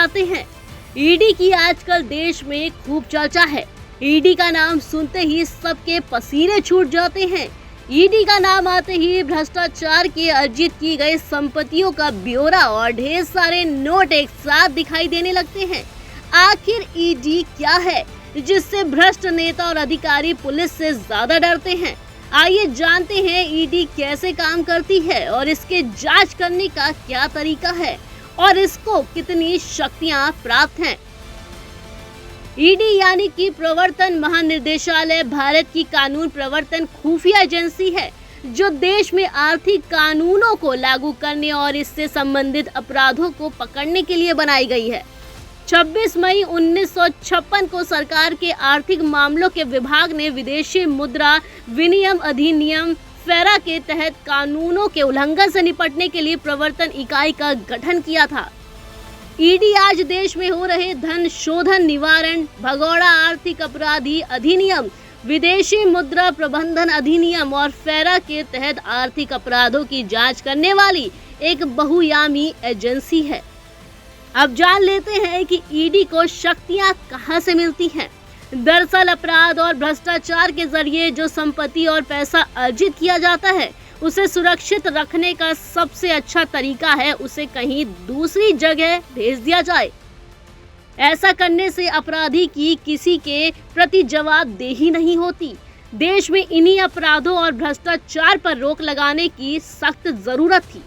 आते हैं। ईडी की आजकल देश में खूब चर्चा है। ईडी का नाम सुनते ही सबके पसीने छूट जाते हैं। ईडी का नाम आते ही भ्रष्टाचार के अर्जित की गई संपत्तियों का ब्यौरा और ढेर सारे नोट एक साथ दिखाई देने लगते हैं। आखिर ईडी क्या है जिससे भ्रष्ट नेता और अधिकारी पुलिस से ज्यादा डरते हैं? आइए जानते हैं ईडी कैसे काम करती है और इसके जांच करने का क्या तरीका है और इसको कितनी शक्तियां प्राप्त हैं। ईडी यानी कि प्रवर्तन महानिदेशालय भारत की कानून प्रवर्तन खुफिया एजेंसी है जो देश में आर्थिक कानूनों को लागू करने और इससे संबंधित अपराधों को पकड़ने के लिए बनाई गई है। 26 मई 1956 को सरकार के आर्थिक मामलों के विभाग ने विदेशी मुद्रा विनिमय अधिनियम फेरा के तहत कानूनों के उल्लंघन से निपटने के लिए प्रवर्तन इकाई का गठन किया था। ईडी आज देश में हो रहे धन शोधन निवारण, भगोड़ा आर्थिक अपराधी अधिनियम, विदेशी मुद्रा प्रबंधन अधिनियम और फेरा के तहत आर्थिक अपराधों की जांच करने वाली एक बहुआयामी एजेंसी है। अब जान लेते हैं कि ईडी को शक्तियां कहां से मिलती हैं। दरअसल अपराध और भ्रष्टाचार के जरिए जो संपत्ति और पैसा अर्जित किया जाता है उसे सुरक्षित रखने का सबसे अच्छा तरीका है उसे कहीं दूसरी जगह भेज दिया जाए। ऐसा करने से अपराधी की किसी के प्रति जवाबदेही नहीं होती। देश में इन्हीं अपराधों और भ्रष्टाचार पर रोक लगाने की सख्त जरूरत थी।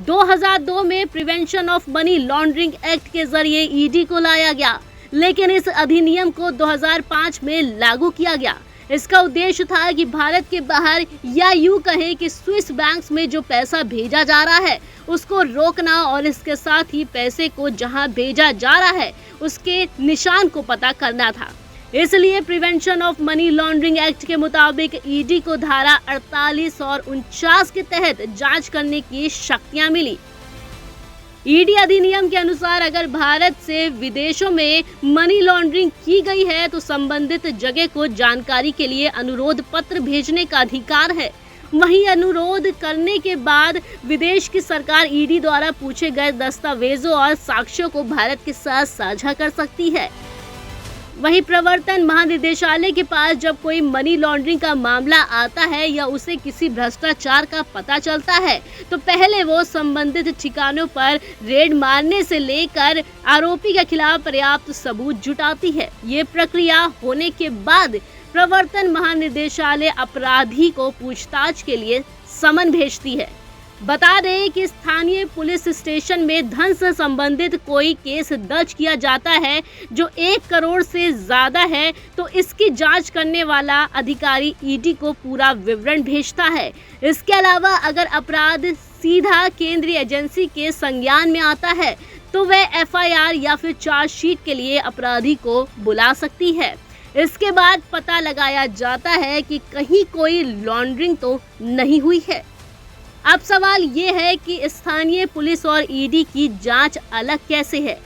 2002 में prevention of money laundering act के जरिए ईडी को लाया गया, लेकिन इस अधिनियम को 2005 में लागू किया गया। इसका उद्देश्य था कि भारत के बाहर या यूं कहें कि स्विस बैंक्स में जो पैसा भेजा जा रहा है उसको रोकना और इसके साथ ही पैसे को जहां भेजा जा रहा है उसके निशान को पता करना था। इसलिए prevention of money laundering act के मुताबिक ईडी को धारा 48 और 49 के तहत जांच करने की शक्तियां मिली। ईडी अधिनियम के अनुसार अगर भारत से विदेशों में मनी लॉन्ड्रिंग की गई है तो संबंधित जगह को जानकारी के लिए अनुरोध पत्र भेजने का अधिकार है। वहीं अनुरोध करने के बाद विदेश की सरकार ईडी द्वारा पूछे गए दस्तावेजों और साक्ष्यों को भारत के साथ साझा कर सकती है। वहीं प्रवर्तन महानिदेशालय के पास जब कोई मनी लॉन्ड्रिंग का मामला आता है या उसे किसी भ्रष्टाचार का पता चलता है तो पहले वो संबंधित ठिकानों पर रेड मारने से लेकर आरोपी के खिलाफ पर्याप्त सबूत जुटाती है। ये प्रक्रिया होने के बाद प्रवर्तन महानिदेशालय अपराधी को पूछताछ के लिए समन भेजती है। बता दें कि स्थानीय पुलिस स्टेशन में धन से संबंधित कोई केस दर्ज किया जाता है जो 1 करोड़ से ज्यादा है तो इसकी जांच करने वाला अधिकारी ईडी को पूरा विवरण भेजता है। इसके अलावा अगर अपराध सीधा केंद्रीय एजेंसी के संज्ञान में आता है तो वह एफआईआर या फिर चार्जशीट के लिए अपराधी को बुला सकती है। इसके बाद पता लगाया जाता है कि कहीं कोई लॉन्ड्रिंग तो नहीं हुई है। अब सवाल ये है कि स्थानीय पुलिस और ईडी की जांच अलग कैसे है।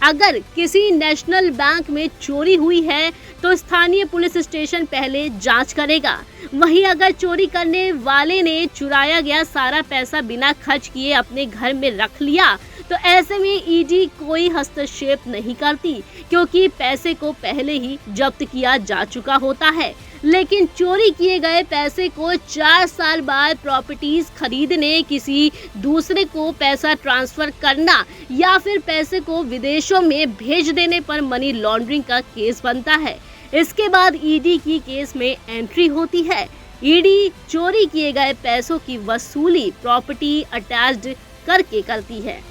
अगर किसी नेशनल बैंक में चोरी हुई है तो स्थानीय पुलिस स्टेशन पहले जांच करेगा। वहीं अगर चोरी करने वाले ने चुराया गया सारा पैसा बिना खर्च किए अपने घर में रख लिया तो ऐसे में ईडी कोई हस्तक्षेप नहीं करती क्योंकि पैसे को पहले ही जब्त किया जा चुका होता है। लेकिन चोरी किए गए पैसे को 4 साल बाद प्रॉपर्टीज खरीदने, किसी दूसरे को पैसा ट्रांसफर करना या फिर पैसे को विदेशों में भेज देने पर मनी लॉन्ड्रिंग का केस बनता है। इसके बाद ईडी की केस में एंट्री होती है। ईडी चोरी किए गए पैसों की वसूली प्रॉपर्टी अटैच्ड करके करती है।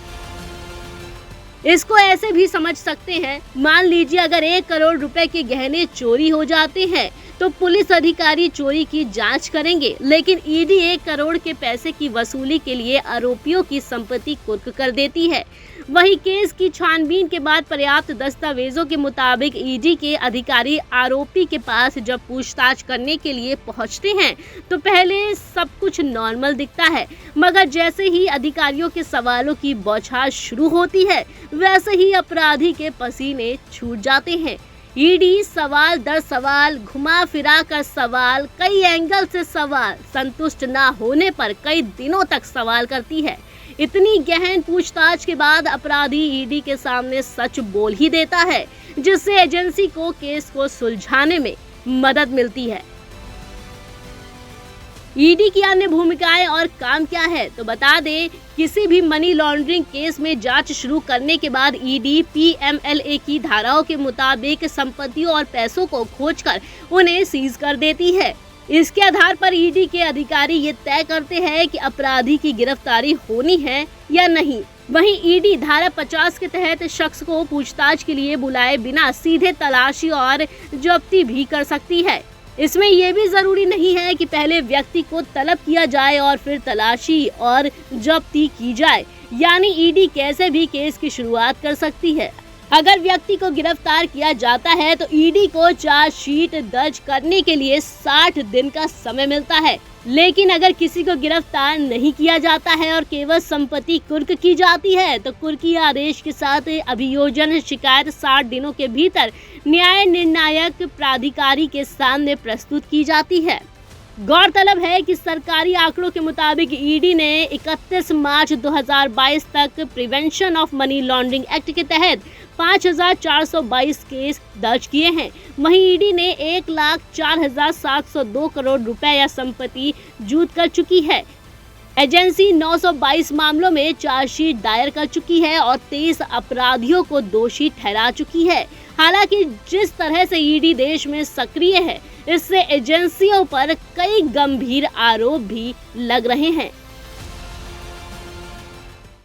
इसको ऐसे भी समझ सकते हैं, मान लीजिए अगर 1 करोड़ रुपए के गहने चोरी हो जाते हैं तो पुलिस अधिकारी चोरी की जांच करेंगे, लेकिन ईडी 1 करोड़ के पैसे की वसूली के लिए आरोपियों की संपत्ति कुर्क कर देती है। वही केस की छानबीन के बाद पर्याप्त दस्तावेजों के मुताबिक ईडी के अधिकारी आरोपी के पास जब पूछताछ करने के लिए पहुंचते हैं तो पहले सब कुछ नॉर्मल दिखता है, मगर जैसे ही अधिकारियों के सवालों की बौछार शुरू होती है वैसे ही अपराधी के पसीने छूट जाते हैं। ईडी सवाल दर सवाल, घुमा फिरा कर सवाल, कई एंगल से सवाल, संतुष्ट ना होने पर कई दिनों तक सवाल करती है। इतनी गहन पूछताछ के बाद अपराधी ईडी के सामने सच बोल ही देता है, जिससे एजेंसी को केस को सुलझाने में मदद मिलती है। ईडी की अन्य भूमिकाएं और काम क्या है, तो बता दें, किसी भी मनी लॉन्ड्रिंग केस में जांच शुरू करने के बाद ईडी पीएमएलए की धाराओं के मुताबिक संपत्तियों और पैसों को खोजकर उन्हें सीज कर देती है। इसके आधार पर ईडी के अधिकारी ये तय करते हैं कि अपराधी की गिरफ्तारी होनी है या नहीं। वहीं ईडी धारा 50 के तहत शख्स को पूछताछ के लिए बुलाए बिना सीधे तलाशी और जब्ती भी कर सकती है। इसमें यह भी जरूरी नहीं है कि पहले व्यक्ति को तलब किया जाए और फिर तलाशी और जब्ती की जाए, यानी ईडी कैसे भी केस की शुरुआत कर सकती है। अगर व्यक्ति को गिरफ्तार किया जाता है तो ईडी को चार्जशीट दर्ज करने के लिए 60 दिन का समय मिलता है, लेकिन अगर किसी को गिरफ्तार नहीं किया जाता है और केवल संपत्ति कुर्क की जाती है तो कुर्की आदेश के साथ अभियोजन शिकायत 60 दिनों के भीतर न्याय निर्णायक प्राधिकारी के सामने प्रस्तुत की जाती है। गौरतलब है कि सरकारी आंकड़ों के मुताबिक ईडी ने 31 मार्च 2022 तक prevention of money laundering act के तहत 5,422 केस दर्ज किए हैं। वहीं ईडी ने 1,04,702 करोड़ रुपए या संपत्ति जब्त कर चुकी है। एजेंसी 922 मामलों में चार्जशीट दायर कर चुकी है और 23 अपराधियों को दोषी ठहरा चुकी है। हालांकि जिस तरह से ईडी देश में सक्रिय है, इससे एजेंसियों पर कई गंभीर आरोप भी लग रहे हैं।